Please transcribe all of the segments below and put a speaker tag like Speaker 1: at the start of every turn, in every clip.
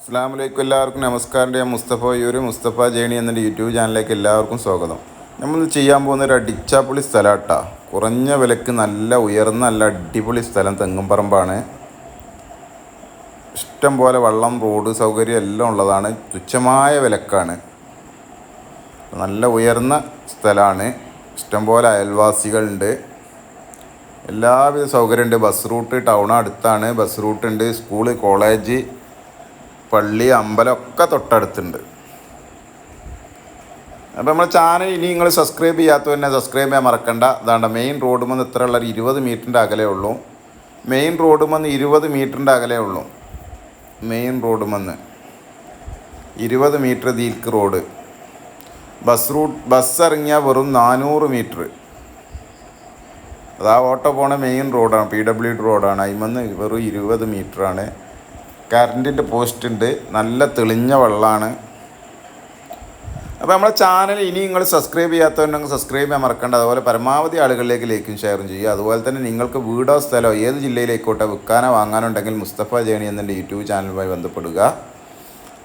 Speaker 1: അസ്സലാമു എല്ലാവർക്കും നമസ്കാരം. ഞാൻ മുസ്തഫ ജേണി എന്ന യൂട്യൂബ് ചാനലിലേക്ക് എല്ലാവർക്കും സ്വാഗതം. നമ്മൾ ചെയ്യാൻ പോകുന്ന ഒരു അടിച്ചാപ്പൊളി സ്ഥലമാട്ടാ. കുറഞ്ഞ വിലക്ക് നല്ല ഉയർന്ന നല്ല അടിപൊളി സ്ഥലം തെങ്ങുംപറമ്പാണ്. ഇഷ്ടം പോലെ വെള്ളം, റോഡ് സൗകര്യം എല്ലാം ഉള്ളതാണ്. തുച്ഛമായ വിലക്കാണ്. നല്ല ഉയർന്ന സ്ഥലമാണ്. ഇഷ്ടംപോലെ അയൽവാസികളുണ്ട്. എല്ലാവിധ സൗകര്യമുണ്ട്. ബസ് റൂട്ട്, ടൗൺ അടുത്താണ്. ബസ് റൂട്ടുണ്ട്. സ്കൂള്, കോളേജ്, പള്ളി, അമ്പലമൊക്കെ തൊട്ടടുത്തുണ്ട്. അപ്പോൾ നമ്മുടെ ചാനൽ ഇനി നിങ്ങൾ സബ്സ്ക്രൈബ് ചെയ്യാത്തത് തന്നെ സബ്സ്ക്രൈബ് ചെയ്യാൻ മറക്കണ്ട. അതാണ്ട് മെയിൻ റോഡ് വന്ന് ഇത്ര ഉള്ള 20 മീറ്ററിൻ്റെ അകലേ ഉള്ളൂ. മെയിൻ റോഡ് വന്ന് 20 മീറ്ററിൻ്റെ അകലേ ഉള്ളൂ. മെയിൻ റോഡ് വന്ന് 20 മീറ്റർ ദീൽക്ക് റോഡ്. ബസ് ഇറങ്ങിയാൽ വെറും 400 മീറ്റർ. അതാ ഓട്ടോ പോണ മെയിൻ റോഡാണ്, PWD റോഡാണ്. അതിൽ വെറും 20 മീറ്ററാണ്. കറണ്ടിൻ്റെ പോസ്റ്റ് ഉണ്ട്. നല്ല തെളിഞ്ഞ വെള്ളമാണ്. അപ്പോൾ നമ്മളെ ചാനൽ ഇനി നിങ്ങൾ സബ്സ്ക്രൈബ് ചെയ്യാത്തവരുണ്ടെങ്കിൽ സബ്സ്ക്രൈബ് ചെയ്യാൻ മറക്കണ്ട. അതുപോലെ പരമാവധി ആളുകളിലേക്ക് ലൈക്കും ഷെയറും ചെയ്യുക. അതുപോലെ തന്നെ നിങ്ങൾക്ക് വീടോ സ്ഥലമോ ഏത് ജില്ലയിലേക്കോട്ടെ വിൽക്കാനോ വാങ്ങാനുണ്ടെങ്കിൽ മുസ്തഫ ജേണി എന്ന യൂട്യൂബ് ചാനലുമായി ബന്ധപ്പെടുക.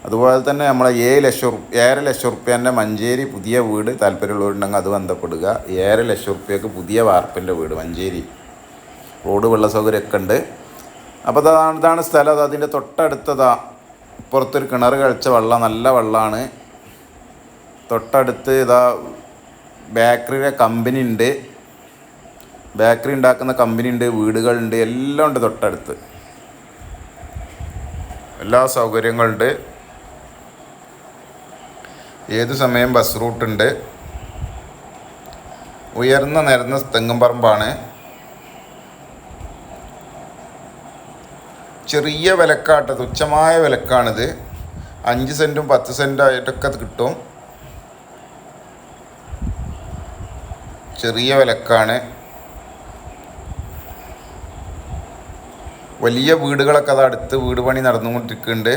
Speaker 1: അതുപോലെ തന്നെ നമ്മളെ 7 ലക്ഷം റുപ്യേൻ്റെ മഞ്ചേരി പുതിയ വീട് താല്പര്യമുള്ളവരുണ്ടെങ്കിൽ അത് ബന്ധപ്പെടുക. 7 ലക്ഷം റുപ്യക്ക് പുതിയ വാർപ്പിൻ്റെ വീട് മഞ്ചേരി. റോഡ്, വെള്ള സൗകര്യമൊക്കെ ഉണ്ട്. അപ്പോൾ ഇതാണ് സ്ഥലം. അത് അതിൻ്റെ തൊട്ടടുത്തതാ പുറത്തൊരു കിണർ കഴിച്ച വെള്ളം, നല്ല വെള്ളമാണ്. തൊട്ടടുത്ത് ബേക്കറിയുടെ കമ്പനി ഉണ്ട്. ബേക്കറി ഉണ്ടാക്കുന്ന കമ്പനി ഉണ്ട്, വീടുകളുണ്ട്, എല്ലാം ഉണ്ട് തൊട്ടടുത്ത്. എല്ലാ സൗകര്യങ്ങളുണ്ട്. ഏത് സമയം ബസ് റൂട്ടുണ്ട്. ഉയർന്ന നിരന്ന തെങ്ങുംപറമ്പാണ്. ചെറിയ വിലക്കാട്ട്, തുച്ഛമായ വിലക്കാണിത്. 5 സെൻറ്റും 10 സെൻറ്റായിട്ടൊക്കെ കിട്ടും. ചെറിയ വിലക്കാണ്. വലിയ വീടുകളൊക്കെ അത് അടുത്ത് വീട് പണി നടന്നുകൊണ്ടിരിക്കുന്നുണ്ട്.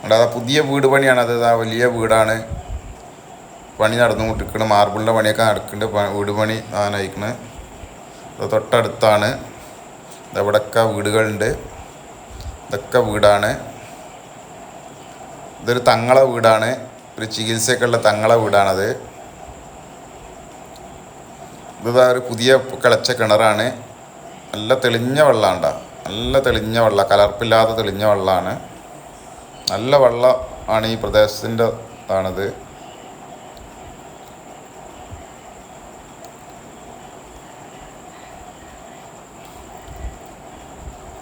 Speaker 1: അല്ലാതെ പുതിയ വീട് പണിയാണ്. അത് വലിയ വീടാണ്. പണി നടന്നുകൊണ്ടിരിക്കുന്നത്. മാർബിളിൻ്റെ പണിയൊക്കെ നടക്കുന്നുണ്ട്. വീട് പണി നയിക്കുന്നത്. അത് തൊട്ടടുത്താണ്. ഇവിടെയൊക്കെ വീടുകളുണ്ട്. ഇതൊക്കെ വീടാണ്. ഇതൊരു തങ്ങളെ വീടാണ്. ഒരു ചികിത്സയൊക്കെ ഉള്ള തങ്ങളെ വീടാണത്. ഒരു പുതിയ കിളച്ച കിണറാണ്. നല്ല തെളിഞ്ഞ വെള്ളമാണ്. നല്ല തെളിഞ്ഞ വെള്ളം, കലർപ്പില്ലാത്ത തെളിഞ്ഞ വെള്ളമാണ്. നല്ല വെള്ളം ആണ്. ഈ പ്രദേശത്തിൻ്റെ ഇതാണിത്.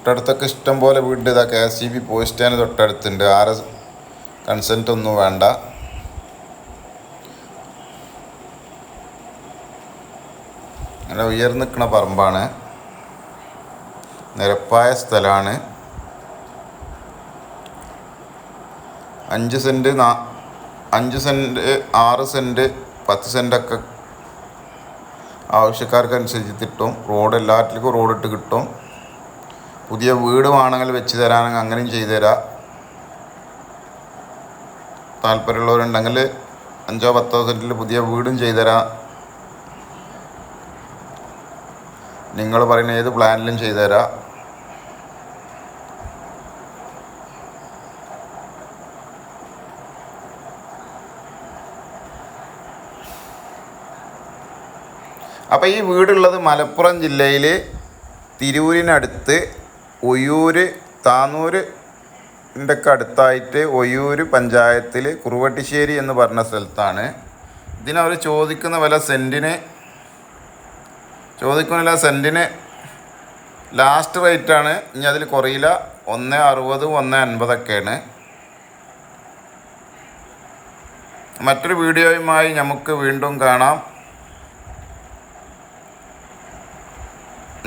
Speaker 1: തൊട്ടടുത്തൊക്കെ ഇഷ്ടം പോലെ വീട്. KSEB പോസ്റ്റ് സ്റ്റാൻഡ് തൊട്ടടുത്തുണ്ട്. ആരെ കൺസെൻറ്റ് ഒന്നും വേണ്ട. അങ്ങനെ ഉയർന്നു നിൽക്കുന്ന പറമ്പാണ്. നിരപ്പായ സ്ഥലമാണ്. 5 സെൻറ്റ് 6 സെൻറ്റ് 10 സെൻറ്റൊക്കെ ആവശ്യക്കാർക്കനുസരിച്ച് കിട്ടും. റോഡ് എല്ലാറ്റിലേക്കും റോഡിട്ട് കിട്ടും. പുതിയ വീട് വേണമെങ്കിൽ വെച്ച് തരാനെങ്കിൽ അങ്ങനെയും ചെയ്തു തരാം. താല്പര്യമുള്ളവരുണ്ടെങ്കിൽ 5-10 സെൻറ്റിൽ പുതിയ വീടും ചെയ്തു തരാം. നിങ്ങൾ പറയുന്ന ഏത് പ്ലാനിലും ചെയ്തു തരാം. അപ്പോൾ ഈ വീടുള്ളത് മലപ്പുറം ജില്ലയിൽ തിരൂരിനടുത്ത് ഒയ്യൂർ, താന്നൂരിൻ്റെ ഒക്കെ അടുത്തായിട്ട് ഒയ്യൂർ പഞ്ചായത്തിൽ കുറുവട്ടിശ്ശേരി എന്ന് പറഞ്ഞ സ്ഥലത്താണ്. ഇതിനവർ ചോദിക്കുന്ന വില സെൻറ്റിന് ലാസ്റ്റ് റേറ്റാണ്. ഇനി അതിൽ കുറയില്ല. 1.60, 1.50ഒക്കെയാണ്. മറ്റൊരു വീഡിയോയുമായി നമുക്ക് വീണ്ടും കാണാം.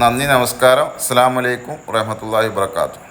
Speaker 1: നന്ദി, നമസ്കാരം. അസ്സലാമു അലൈക്കും വറഹ്മത്തുള്ളാഹി വബറകാതുഹു.